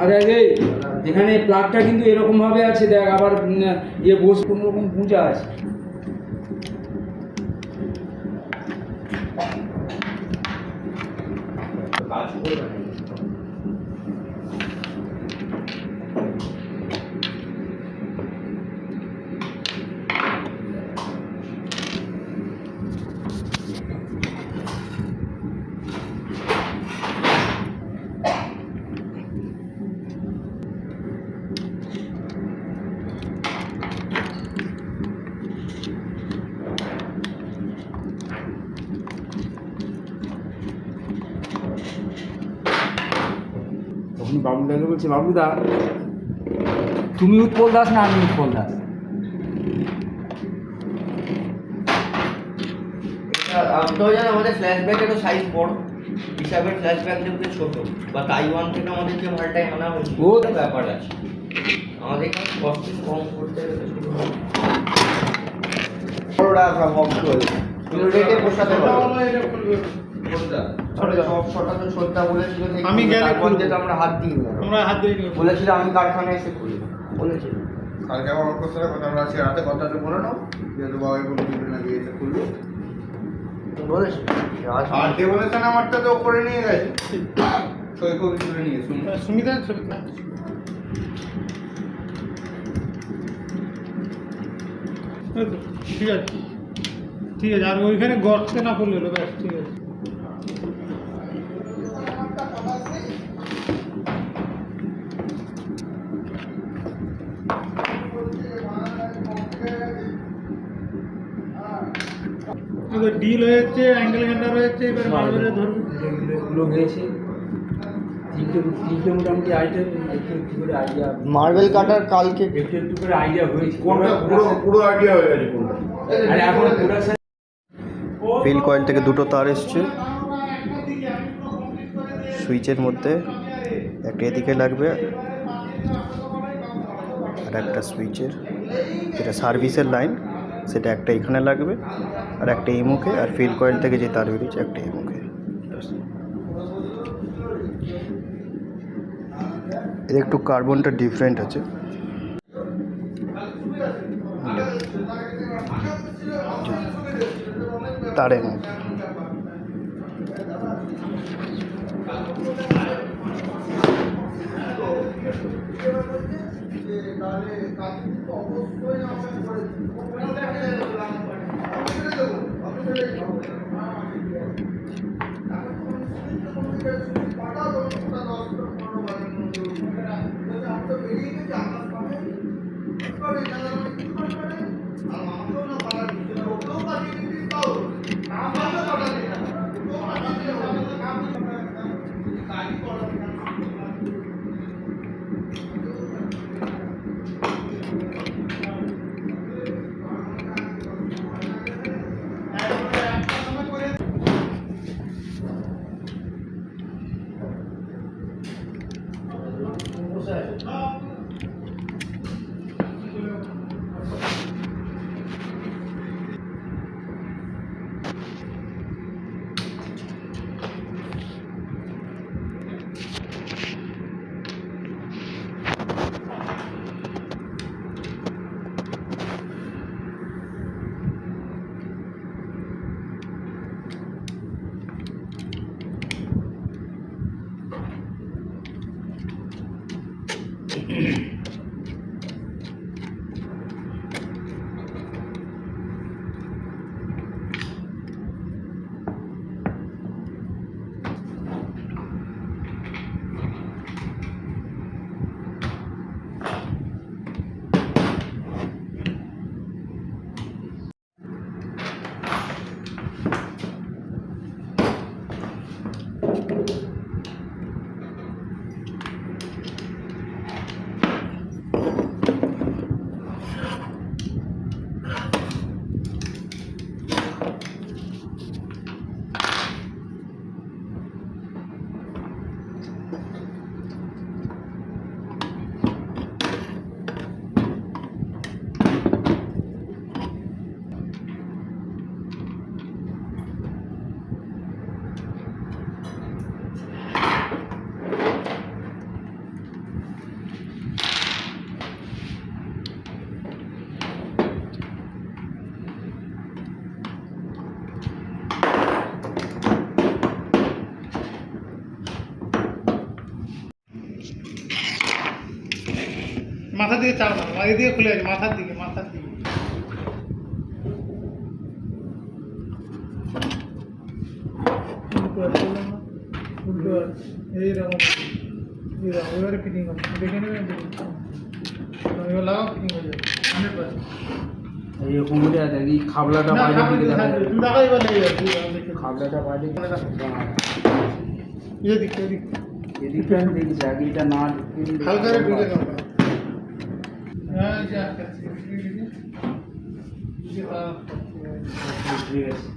আরে আগে এখানে প্লাগটা কিন্তু এরকম ভাবে আছে, দেখ আবার ইয়ে বস কোনো রকম পূজা আছে। তখন বাবুদাকে বলছে, বাবুদা তুমি উৎপল দাস না আমি উৎপল দাস? আমাদের ফ্ল্যাশব্যাকেরও সাইজ বড় হিসাবের ফ্ল্যাশব্যাক দেখতে ছোট, বা তাইওয়ান থেকে আমাদের যে মালটাই আনা হয়েছে ও ব্যাপার আছে। আমাদের এখানে কষ্ট কম করতে গেলে রেটে পোষাতে আমি যেটা আমরা হাত দিই বলেছিলাম, আমি কারখানায় এসে খুলি বলেছিলাম। কালকে আমার করতে হবে কথা, আমরা আজকে রাতে কথাটা বলে নাও, যেহেতু বাবাই কোনো কিছু না গিয়ে এসে খুলবো বলেছি। আর ডেভোলেশন আমারটা তো করে নিয়ে গেছে, সই কবি তুলে নিয়ে সুমিতা ছবি। ঠিক আছে ঠিক আছে, আর ওইখানে গর্তে না পড়লে হলো, ব্যাস ঠিক আছে। ডিল হয়েছে, অ্যাঙ্গেল ঘন্টা রয়েছে, এবার মার্বেলে ধরবে। এগুলো হয়েছে তিনটে মোটামুটি আইটেম, একটু একটু করে আইডিয়া। মার্বেল কাটার কালকে একটু একটু করে আইডিয়া হয়েছে, কোনটা পুরো আইডিয়া হয়ে গেছে কোনটা। আর এখন প্রোডাকশন ফিল কয়েল থেকে দুটো তার এসছে সুইচের মধ্যে, একটা এদিকে লাগবে আর একটা সুইচের যেটা সার্ভিসের লাইন সেটা একটা এখানে লাগবে, আর একটা এই মুখে, আর ফিল কয়েল থেকে যে তার বেরিয়েছে একটা এই মুখে। এর একটু কার্বনটা ডিফারেন্ট আছে, তারের মধ্যে। মাথার দিকে চাপ না, এদিকে খুলে আছে, মাথার দিকে। উল্টো আছে, এইরকম এবারে ফিটিং হবে, দেখে নেবেন। এবার লাগাও, ফিটিং হয়ে যাবে 100%। এইরকম হলে আর এই খাবলাটা না, বাইরে দিকে দেখা তুমি যাবে। দেখো এবার লেগে যাবে, দেখে খাবলাটা বাইরে এদিক এদিকটা আমি দেখছি আগে এটা না হালকা করে ঢুকে দাও। হ্যাঁ, এই যে আটকে আছে, ঠিক আছে